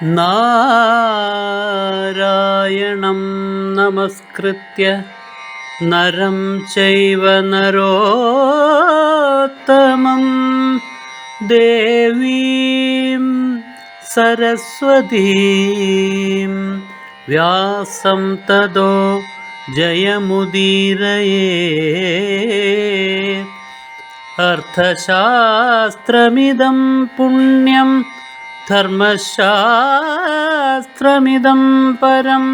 നാരായണം നമസ്കൃത്യ നരം ചൈവ നരോത്തമം ദേവീം സരസ്വതീം വ്യാസം തതോ ജയമുദീരയേ. അർത്ഥശാസ്ത്രമിദം പുണ്യം ധർമ്മശാസ്ത്രമിദം പരം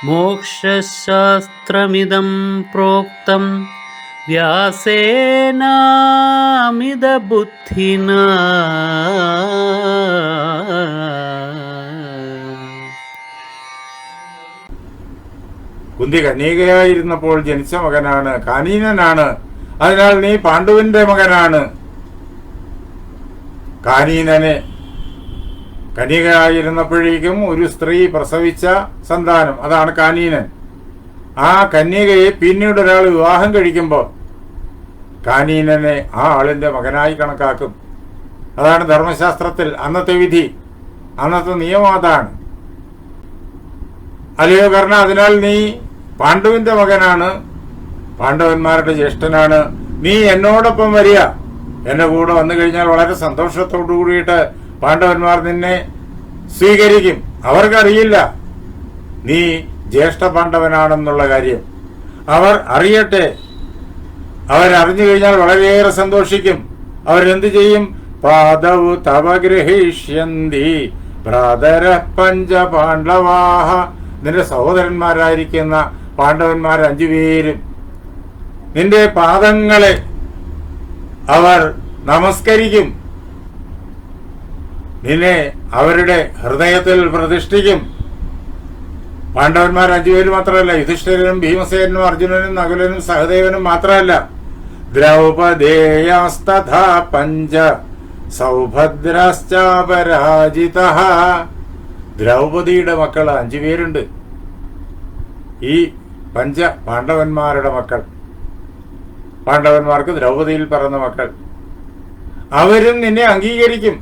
മോക്ഷശാസ്ത്രമിദം പ്രോക്തം വ്യാസേനാമിത ബുദ്ധിനാ. കുന്തി കന്യകയായിരുന്നപ്പോൾ ജനിച്ച മകനാണ്, കാനീനനാണ്. അതിനാൽ നീ പാണ്ഡുവിന്റെ മകനാണ്. കാനീനനെ കന്യകയായിരുന്നപ്പോഴേക്കും ഒരു സ്ത്രീ പ്രസവിച്ച സന്താനം, അതാണ് കാനീനൻ. ആ കന്യകയെ പിന്നീട് ഒരാൾ വിവാഹം കഴിക്കുമ്പോൾ കാനീനനെ ആ ആളിന്റെ മകനായി കണക്കാക്കും. അതാണ് ധർമ്മശാസ്ത്രത്തിൽ അന്നത്തെ വിധി, അന്നത്തെ നിയമം അതാണ്. അല്ലയോ കർണ, അതിനാൽ നീ പാണ്ഡുവിന്റെ മകനാണ്, പാണ്ഡവന്മാരുടെ ജ്യേഷ്ഠനാണ്. നീ എന്നോടൊപ്പം വരിക. എന്റെ കൂടെ വന്നു കഴിഞ്ഞാൽ വളരെ സന്തോഷത്തോടു കൂടിയിട്ട് പാണ്ഡവന്മാർ നിന്നെ സ്വീകരിക്കും. അവർക്കറിയില്ല നീ ജ്യേഷ്ഠ പാണ്ഡവനാണെന്നുള്ള കാര്യം. അവർ അറിയട്ടെ. അവരറിഞ്ഞു കഴിഞ്ഞാൽ വളരെയേറെ സന്തോഷിക്കും. അവരെന്ത് ചെയ്യും? പാദവു തവ ഗ്രഹിഷ്യന്തി ഭ്രാതര പഞ്ച പാണ്ഡവാഹ. നിന്റെ സഹോദരന്മാരായിരിക്കുന്ന പാണ്ഡവന്മാർ 5 പേരും നിന്റെ പാദങ്ങളെ അവർ നമസ്കരിക്കും. നിന്നെ അവരുടെ ഹൃദയത്തിൽ പ്രതിഷ്ഠിക്കും. പാണ്ഡവന്മാർ 5 പേര് മാത്രമല്ല, യുധിഷ്ഠിരനും ഭീമസേനും അർജുനനും നകുലനും സഹദേവനും മാത്രമല്ല, ദ്രൗപദേയസ്തഥാ പഞ്ച സൗഭദ്രശ്ചാപരാജിതഃ. ദ്രൗപദിയുടെ മക്കൾ 5 പേരുണ്ട്. ഈ പാണ്ഡവന്മാരുടെ മക്കൾ, പാണ്ഡവന്മാർക്ക് ദ്രൗപദിയിൽ പിറന്ന മക്കൾ, അവരും നിന്നെ അംഗീകരിക്കും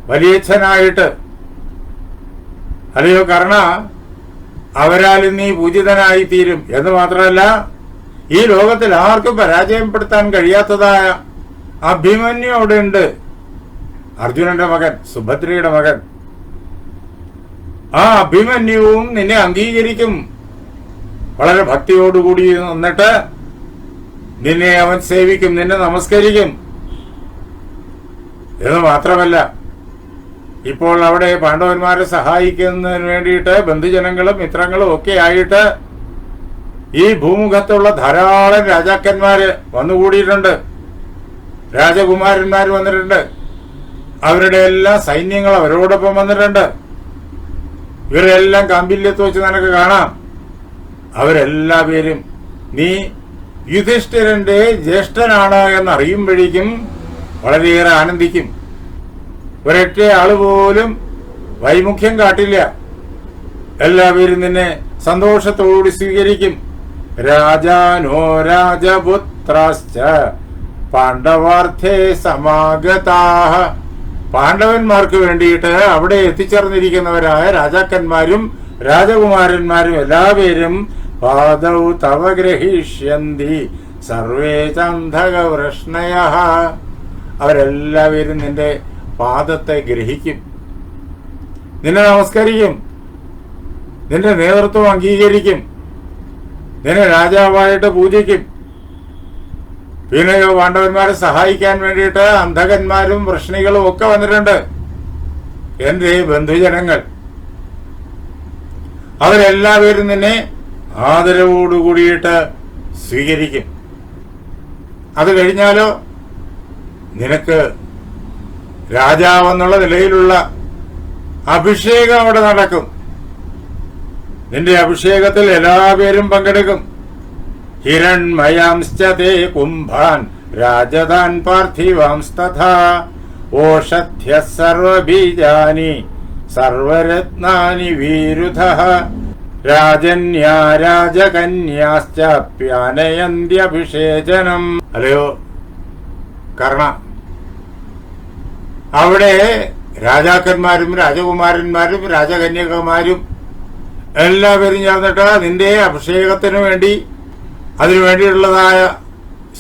വലിയച്ഛനായിട്ട്. അല്ലയോ കർണ, അവരാൽ നീ പൂജിതനായി തീരും. എന്ന് മാത്രമല്ല, ഈ ലോകത്തിൽ ആർക്കും പരാജയപ്പെടുത്താൻ കഴിയാത്തതായ അഭിമന്യു അവിടെ ഉണ്ട്. അർജുനന്റെ മകൻ, സുഭദ്രയുടെ മകൻ. ആ അഭിമന്യുവും നിന്നെ അംഗീകരിക്കും. വളരെ ഭക്തിയോടുകൂടി നിന്നിട്ട് നിന്നെ അവൻ സേവിക്കും, നിന്നെ നമസ്കരിക്കും. എന്ന് മാത്രമല്ല, ഇപ്പോൾ അവിടെ പാണ്ഡവന്മാരെ സഹായിക്കുന്നതിന് വേണ്ടിയിട്ട് ബന്ധുജനങ്ങളും മിത്രങ്ങളും ഒക്കെ ആയിട്ട് ഈ ഭൂമുഖത്തുള്ള ധാരാളം രാജാക്കന്മാര് വന്നുകൂടിയിട്ടുണ്ട്. രാജകുമാരന്മാർ വന്നിട്ടുണ്ട്. അവരുടെ എല്ലാ സൈന്യങ്ങൾ അവരോടൊപ്പം വന്നിട്ടുണ്ട്. ഇവരെല്ലാം കാമ്പില്യത്ത് വെച്ച് നിനക്ക് കാണാം. അവരെല്ലാ പേരും നീ യുധിഷ്ഠിരന്റെ ജ്യേഷ്ഠനാണ് എന്നറിയുമ്പോഴേക്കും വളരെയേറെ ആനന്ദിക്കും. ഒരൊറ്റ ആള് പോലും വൈമുഖ്യം കാട്ടില്ല. എല്ലാവരും നിന്നെ സന്തോഷത്തോടുകൂടി സ്വീകരിക്കും. രാജാനോ രാജപുത്രാശ്ച പാണ്ഡവാർത്ഥേ സമാഗതാഃ. പാണ്ഡവന്മാർക്ക് വേണ്ടിയിട്ട് അവിടെ എത്തിച്ചേർന്നിരിക്കുന്നവരായ രാജാക്കന്മാരും രാജകുമാരന്മാരും എല്ലാവരും പാദൗ തവ ഗ്രഹിഷ്യന്തി സർവേ ചന്ധകവൃഷ്ണയഃ. അവരെല്ലാവരും നിന്റെ പാദത്തെ ഗ്രഹിക്കും, നിന്നെ നമസ്കരിക്കും, നിന്റെ നേതൃത്വം അംഗീകരിക്കും, നിന്നെ രാജാവായിട്ട് പൂജിക്കും. പിന്നെയോ പാണ്ഡവന്മാരെ സഹായിക്കാൻ വേണ്ടിയിട്ട് അന്ധകന്മാരും വൃഷ്ണികളും ഒക്കെ വന്നിട്ടുണ്ട്. എന്റെ ബന്ധുജനങ്ങൾ, അവരെല്ലാവരും നിന്നെ ആദരവോടുകൂടിയിട്ട് സ്വീകരിക്കും. അത് കഴിഞ്ഞാലോ നിനക്ക് രാജാവെന്നുള്ള നിലയിലുള്ള അഭിഷേകം അവിടെ നടക്കും. നിന്റെ അഭിഷേകത്തിൽ എല്ലാവരും പങ്കെടുക്കും. ഹിരൺമയാംശ്ചതേ കുംഭാൻ രാജധാൻ പാർത്ഥിവാംസ്തഥാ ഓഷധ്യ സർവബീജാനി സർവരത്നാനി വീരുധഃ രാജന്യാ രാജകന്യാശ്ചാപ്യാനയന്ത്യഭിഷേചനം. അല്ലയോ കർണ, അവിടെ രാജാക്കന്മാരും രാജകുമാരന്മാരും രാജകന്യകമാരും എല്ലാവരും ചേർന്നിട്ട് നിന്റെ അഭിഷേകത്തിനു വേണ്ടി അതിനു വേണ്ടിയുള്ളതായ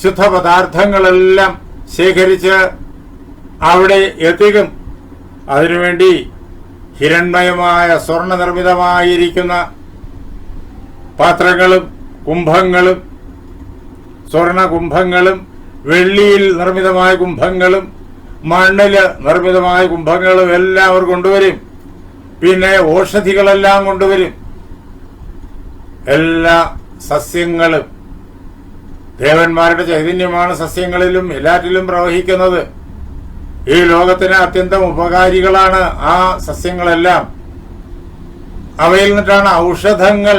ശുദ്ധ പദാർത്ഥങ്ങളെല്ലാം ശേഖരിച്ച് അവിടെ എത്തിക്കും. അതിനുവേണ്ടി ഹിരൺമയമായ സ്വർണ്ണ നിർമ്മിതമായിരിക്കുന്ന പാത്രങ്ങളും കുംഭങ്ങളും, സ്വർണ കുംഭങ്ങളും, വെള്ളിയിൽ നിർമ്മിതമായ കുംഭങ്ങളും, മണ്ണില് നിർമ്മിതമായ കുംഭങ്ങളും എല്ലാം അവർ കൊണ്ടുവരും. പിന്നെ ഔഷധികളെല്ലാം കൊണ്ടുവരും. എല്ലാ സസ്യങ്ങളും, ദേവന്മാരുടെ ചൈതന്യമാണ് സസ്യങ്ങളിലും എല്ലാറ്റിലും പ്രവഹിക്കുന്നത്. ഈ ലോകത്തിന് അത്യന്തം ഉപകാരികളാണ് ആ സസ്യങ്ങളെല്ലാം. അവയിൽ നിന്നിട്ടാണ് ഔഷധങ്ങൾ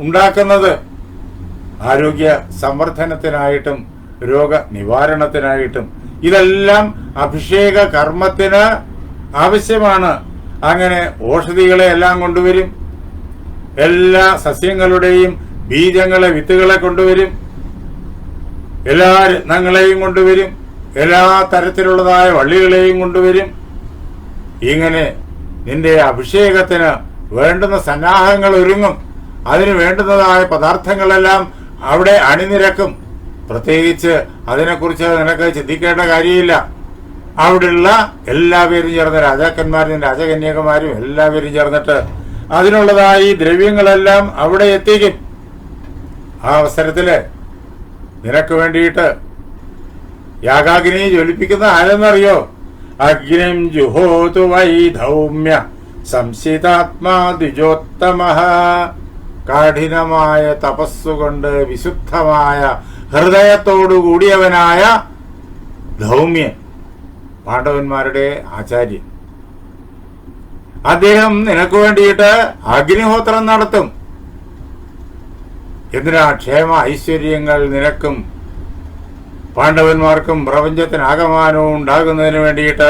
ഉണ്ടാക്കുന്നത്. ആരോഗ്യ സംവർദ്ധനത്തിനായിട്ടും രോഗനിവാരണത്തിനായിട്ടും ഇതെല്ലാം അഭിഷേക കർമ്മത്തിന് ആവശ്യമാണ്. അങ്ങനെ ഔഷധികളെ എല്ലാം കൊണ്ടുവരും. എല്ലാ സസ്യങ്ങളുടെയും ബീജങ്ങളെ, വിത്തുകളെ കൊണ്ടുവരും. എല്ലാ രത്നങ്ങളെയും കൊണ്ടുവരും. എല്ലാ തരത്തിലുള്ളതായ വള്ളികളെയും കൊണ്ടുവരും. ഇങ്ങനെ നിന്റെ അഭിഷേകത്തിന് വേണ്ടുന്ന സന്നാഹങ്ങൾ ഒരുങ്ങും. അതിന് വേണ്ടുന്നതായ പദാർത്ഥങ്ങളെല്ലാം അവിടെ അണിനിരക്കും. പ്രത്യേകിച്ച് അതിനെക്കുറിച്ച് നിനക്ക് ചിന്തിക്കേണ്ട കാര്യമില്ല. അവിടെയുള്ള എല്ലാവരും ചേർന്ന്, രാജാക്കന്മാരും രാജകന്യകമാരും എല്ലാവരും ചേർന്നിട്ട് അതിനുള്ളതായി ദ്രവ്യങ്ങളെല്ലാം അവിടെ എത്തിക്കും. ആ അവസരത്തില് നിനക്ക് വേണ്ടിയിട്ട് യാഗാഗ്നി ജ്വലിപ്പിക്കുന്ന ആരെന്നറിയോ? അഗ്നിം ജുഹോതു വൈ ധൗമ്യ സംശിതാത്മാ ദ്വിജോത്തമഃ. കഠിനമായ തപസ്സുകൊണ്ട് വിശുദ്ധമായ ഹൃദയത്തോടു കൂടിയവനായ ധൗമ്യൻ, പാണ്ഡവന്മാരുടെ ആചാര്യൻ. അദ്ദേഹം നിനക്ക് വേണ്ടിയിട്ട് അഗ്നിഹോത്രം നടത്തും. എന്തിനാ? ക്ഷേമ ഐശ്വര്യങ്ങൾ നിനക്കും പാണ്ഡവന്മാർക്കും പ്രപഞ്ചത്തിനാകമാനവും ഉണ്ടാകുന്നതിന് വേണ്ടിയിട്ട്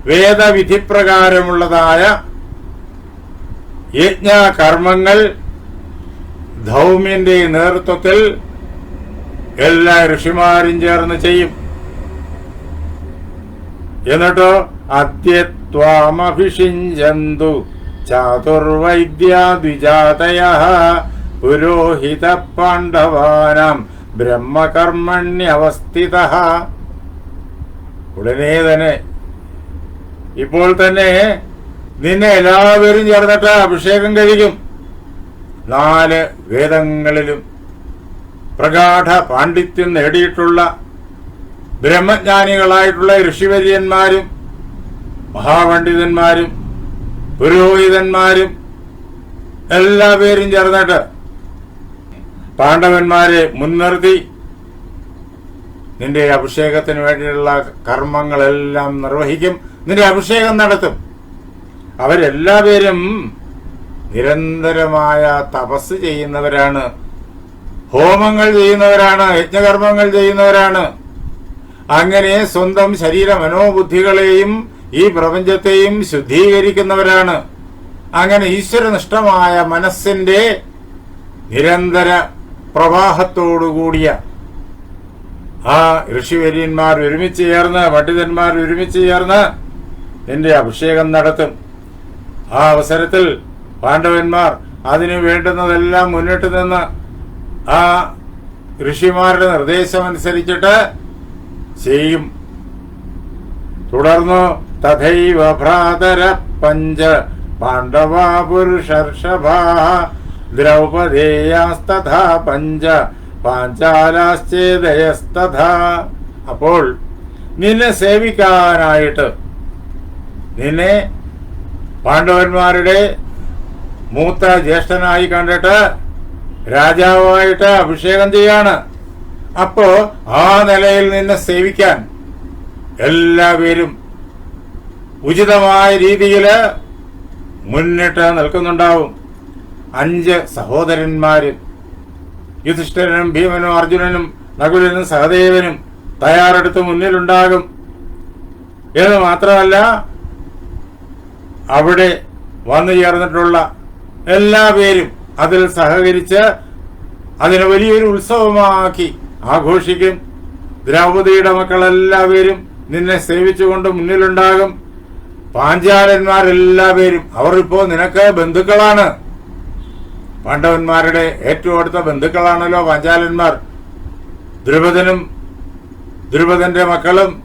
വേദവിധിപ്രകാരമുള്ളതായ യജ്ഞകർമ്മങ്ങൾ ധൗമ്യന്റെ നേതൃത്വത്തിൽ എല്ലാ ഋഷിമാരും ചേർന്ന് ചെയ്യും. എന്നിട്ടോ അദ്യത്വാമഭിഷിഞ്ചന്തു ചാതുർവൈദ്യാദ്വിജാതയഃ പുരോഹിത പാണ്ഡവാനാം ബ്രഹ്മകർമ്മണ്യവസ്ഥിതഃ. ഉടനെ തന്നെ, ഇപ്പോൾ തന്നെ നിന്നെ എല്ലാവരും ചേർന്നിട്ട് അഭിഷേകം കഴിക്കും. 4 വേദങ്ങളിലും പ്രഗാഢ പാണ്ഡിത്യം നേടിയിട്ടുള്ള ബ്രഹ്മജ്ഞാനികളായിട്ടുള്ള ഋഷിവര്യന്മാരും മഹാപണ്ഡിതന്മാരും പുരോഹിതന്മാരും എല്ലാവരും ചേർന്നിട്ട് പാണ്ഡവന്മാരെ മുൻനിർത്തി നിന്റെ അഭിഷേകത്തിന് വേണ്ടിയുള്ള കർമ്മങ്ങളെല്ലാം നിർവഹിക്കും. നിന്റെ അഭിഷേകം നടത്തും. അവരെല്ലാവരും നിരന്തരമായ തപസ് ചെയ്യുന്നവരാണ്, ഹോമങ്ങൾ ചെയ്യുന്നവരാണ്, യജ്ഞകർമ്മങ്ങൾ ചെയ്യുന്നവരാണ്. അങ്ങനെ സ്വന്തം ശരീര മനോബുദ്ധികളെയും ഈ പ്രപഞ്ചത്തെയും ശുദ്ധീകരിക്കുന്നവരാണ്. അങ്ങനെ ഈശ്വരനിഷ്ഠമായ മനസ്സിന്റെ നിരന്തര പ്രവാഹത്തോടുകൂടിയ ആ ഋഷിവര്യന്മാർ ഒരുമിച്ച് ചേർന്ന്, പണ്ഡിതന്മാർ ഒരുമിച്ച് ചേർന്ന് നിന്റെ അഭിഷേകം നടത്തും. ആ അവസരത്തിൽ പാണ്ഡവന്മാർ അതിനു വേണ്ടുന്നതെല്ലാം മുന്നിട്ട് നിന്ന് ആ ഋഷിമാരുടെ നിർദ്ദേശമനുസരിച്ചിട്ട് ചെയ്യും. തുടർന്നു തഥൈവ ഭ്രാതര പഞ്ച പാണ്ഡവാ പുരുഷർഷഭാ ദ്രൗപദേയാസ്തഥാ പഞ്ച പാഞ്ചാലാശ്ചേദയസ്തഥാ. അപ്പോൾ നിന്നെ സേവിക്കാനായിട്ട് നിന്നെ പാണ്ഡവന്മാരുടെ മൂത്ത ജ്യേഷ്ഠനായി കണ്ടിട്ട് രാജാവായിട്ട് അഭിഷേകം ചെയ്യാണ്. അപ്പോ ആ നിലയിൽ നിന്നെ സേവിക്കാൻ എല്ലാവരും ഉചിതമായ രീതിയിൽ മുന്നിട്ട് നിൽക്കുന്നുണ്ടാവും. 5 സഹോദരന്മാരും യുധിഷ്ഠിരനും ഭീമനും അർജുനനും നകുലനും സഹദേവനും തയ്യാറെടുത്ത് മുന്നിലുണ്ടാകും. എന്ന് മാത്രമല്ല, അവിടെ വന്നു ചേർന്നിട്ടുള്ള എല്ലാവരും അതിൽ സഹകരിച്ച് അതിനെ വലിയൊരു ഉത്സവമാക്കി ആഘോഷിക്കും. ദ്രൗപദിയുടെ മക്കളെല്ലാവരും നിന്നെ സേവിച്ചുകൊണ്ട് മുന്നിലുണ്ടാകും. പാഞ്ചാലന്മാരെല്ലാവരും അവർ ഇപ്പോ നിനക്ക് ബന്ധുക്കളാണ്. പാണ്ഡവന്മാരുടെ ഏറ്റവും അടുത്ത ബന്ധുക്കളാണല്ലോ പാഞ്ചാലന്മാർ. ദ്രുപദനും ദ്രുപദന്റെ മക്കളും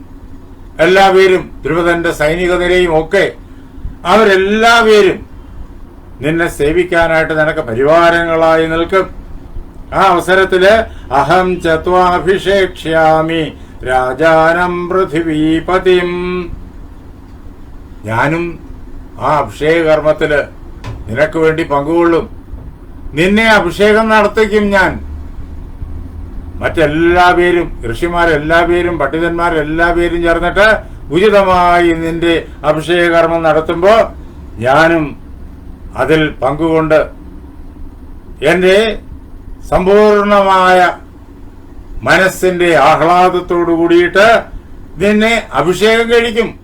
എല്ലാവരും, ദ്രുപദന്റെ സൈനിക നിരയും ഒക്കെ, അവരെല്ലാവരും നിന്നെ സേവിക്കാനായിട്ട് നിനക്ക് പരിവാരങ്ങളായി നിൽക്കും. ആ അവസരത്തില് അഹം ചത്വാഭിഷേക്ഷ്യാമി രാജാനം പൃഥിവീപതിം, ഞാനും ആ അഭിഷേക കർമ്മത്തില് നിനക്ക് വേണ്ടി പങ്കുകൊള്ളും. നിന്നെ അഭിഷേകം നടത്തിക്കും ഞാൻ. മറ്റെല്ലാവരും, ഋഷിമാരെല്ലാവരും പണ്ഡിതന്മാരെല്ലാവരും ചേർന്നിട്ട് ഉചിതമായി നിന്റെ അഭിഷേക കർമ്മം നടത്തുമ്പോ ഞാനും അതിൽ പങ്കുകൊണ്ട് എന്റെ സമ്പൂർണമായ മനസ്സിന്റെ ആഹ്ലാദത്തോടു കൂടിയിട്ട് നിന്നെ അഭിഷേകം കഴിക്കും.